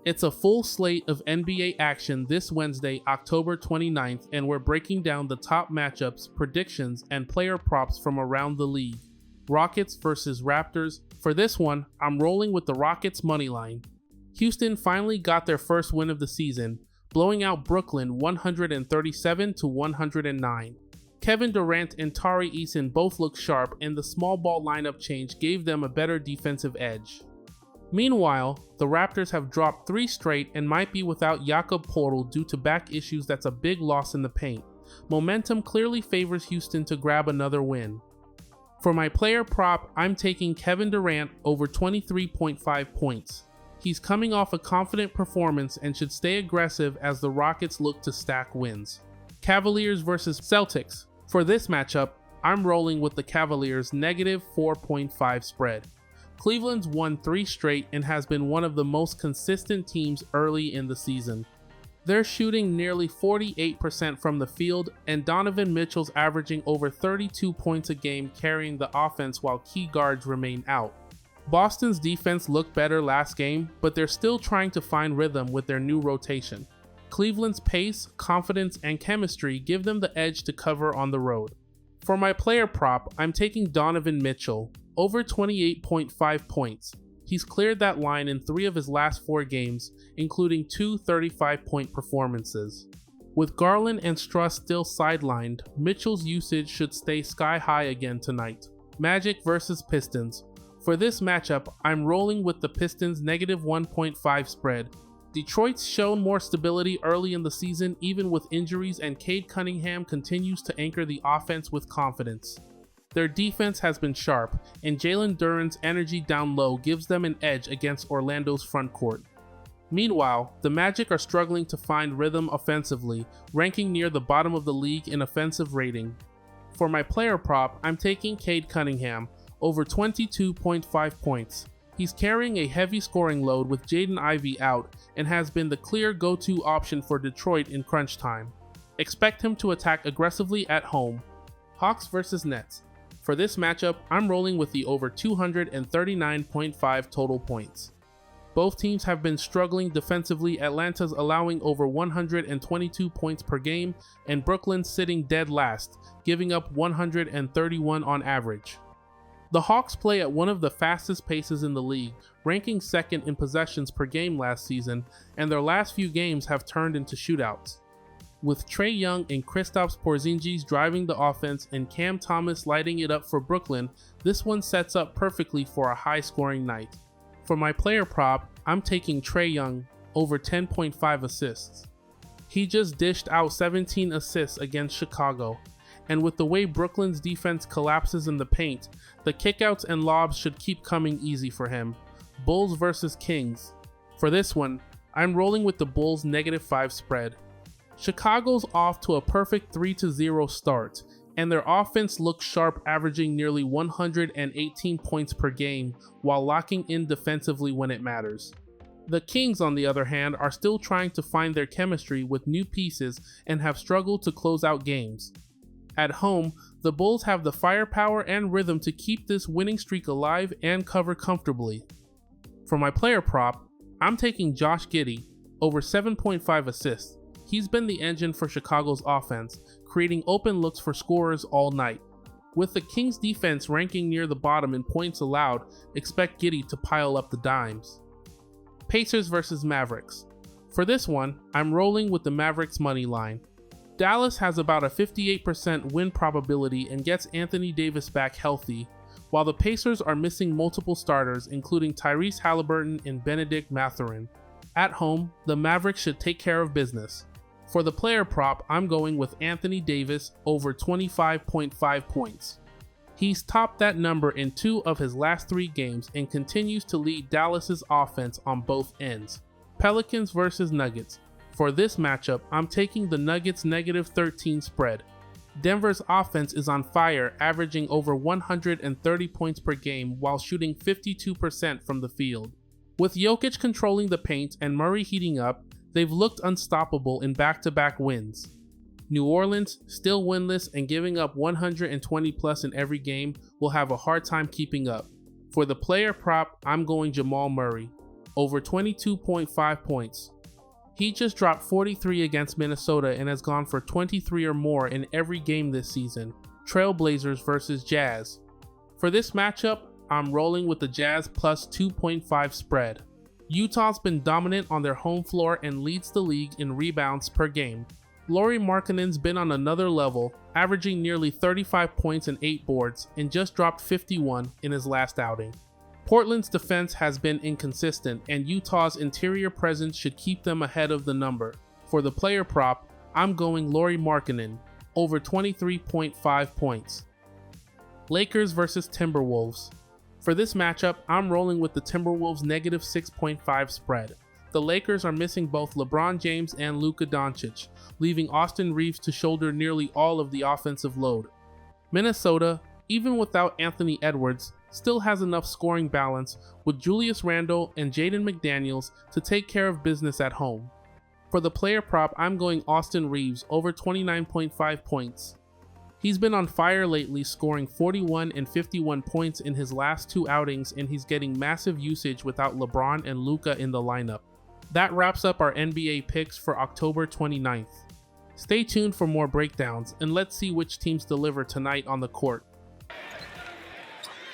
It's a full slate of NBA action this Wednesday, October 29th, and we're breaking down the top matchups, predictions, and player props from around the league. Rockets versus Raptors. For this one, I'm rolling with the Rockets money line. Houston finally got their first win of the season, blowing out Brooklyn 137-109. Kevin Durant and Tari Eason both look sharp, and the small ball lineup change gave them a better defensive edge. Meanwhile, the Raptors have dropped 3 straight and might be without Jakob Poeltl due to back issues. That's a big loss in the paint. Momentum clearly favors Houston to grab another win. For my player prop, I'm taking Kevin Durant over 23.5 points. He's coming off a confident performance and should stay aggressive as the Rockets look to stack wins. Cavaliers versus Celtics. For this matchup, I'm rolling with the Cavaliers -4.5 spread. Cleveland's won 3 straight and has been one of the most consistent teams early in the season. They're shooting nearly 48% from the field, and Donovan Mitchell's averaging over 32 points a game, carrying the offense while key guards remain out. Boston's defense looked better last game, but they're still trying to find rhythm with their new rotation. Cleveland's pace, confidence, and chemistry give them the edge to cover on the road. For my player prop, I'm taking Donovan Mitchell, over 28.5 points. He's cleared that line in 3 of his last 4 games, including 2 35-point performances. With Garland and Struss still sidelined, Mitchell's usage should stay sky high again tonight. Magic versus Pistons. For this matchup, I'm rolling with the Pistons -1.5 spread. Detroit's shown more stability early in the season even with injuries, and Cade Cunningham continues to anchor the offense with confidence. Their defense has been sharp, and Jalen Duren's energy down low gives them an edge against Orlando's front court. Meanwhile, the Magic are struggling to find rhythm offensively, ranking near the bottom of the league in offensive rating. For my player prop, I'm taking Cade Cunningham, over 22.5 points. He's carrying a heavy scoring load with Jaden Ivey out and has been the clear go-to option for Detroit in crunch time. Expect him to attack aggressively at home. Hawks versus Nets. For this matchup, I'm rolling with the over 239.5 total points. Both teams have been struggling defensively, Atlanta's allowing over 122 points per game, and Brooklyn sitting dead last, giving up 131 on average. The Hawks play at one of the fastest paces in the league, ranking second in possessions per game last season, and their last few games have turned into shootouts. With Trae Young and Kristaps Porzingis driving the offense and Cam Thomas lighting it up for Brooklyn, this one sets up perfectly for a high-scoring night. For my player prop, I'm taking Trae Young, over 10.5 assists. He just dished out 17 assists against Chicago, and with the way Brooklyn's defense collapses in the paint, the kickouts and lobs should keep coming easy for him. Bulls versus Kings. For this one, I'm rolling with the Bulls -5 spread. Chicago's off to a perfect 3-0 start, and their offense looks sharp, averaging nearly 118 points per game while locking in defensively when it matters. The Kings, on the other hand, are still trying to find their chemistry with new pieces and have struggled to close out games. At home, the Bulls have the firepower and rhythm to keep this winning streak alive and cover comfortably. For my player prop, I'm taking Josh Giddey, over 7.5 assists. He's been the engine for Chicago's offense, creating open looks for scorers all night. With the Kings' defense ranking near the bottom in points allowed, expect Giddey to pile up the dimes. Pacers versus Mavericks. For this one, I'm rolling with the Mavericks money line. Dallas has about a 58% win probability and gets Anthony Davis back healthy, while the Pacers are missing multiple starters, including Tyrese Halliburton and Benedict Mathurin. At home, the Mavericks should take care of business. For the player prop, I'm going with Anthony Davis, over 25.5 points. He's topped that number in 2 of his last 3 games and continues to lead Dallas's offense on both ends. Pelicans versus Nuggets. For this matchup, I'm taking the Nuggets -13 spread. Denver's offense is on fire, averaging over 130 points per game while shooting 52% from the field. With Jokic controlling the paint and Murray heating up, they've looked unstoppable in back-to-back wins. New Orleans, still winless and giving up 120 plus in every game, will have a hard time keeping up. For the player prop, I'm going Jamal Murray. over 22.5 points. He just dropped 43 against Minnesota and has gone for 23 or more in every game this season. Trailblazers versus Jazz. For this matchup, I'm rolling with the Jazz plus 2.5 spread. Utah's been dominant on their home floor and leads the league in rebounds per game. Lauri Markkanen's been on another level, averaging nearly 35 points and 8 boards, and just dropped 51 in his last outing. Portland's defense has been inconsistent, and Utah's interior presence should keep them ahead of the number. For the player prop, I'm going Lauri Markkanen, over 23.5 points. Lakers versus Timberwolves. For this matchup, I'm rolling with the Timberwolves negative 6.5 spread. The Lakers are missing both LeBron James and Luka Doncic, leaving Austin Reeves to shoulder nearly all of the offensive load. Minnesota, even without Anthony Edwards, still has enough scoring balance with Julius Randle and Jaden McDaniels to take care of business at home. For the player prop, I'm going Austin Reeves over 29.5 points. He's been on fire lately, scoring 41 and 51 points in his last 2 outings, and he's getting massive usage without LeBron and Luka in the lineup. That wraps up our NBA picks for October 29th. Stay tuned for more breakdowns, and let's see which teams deliver tonight on the court.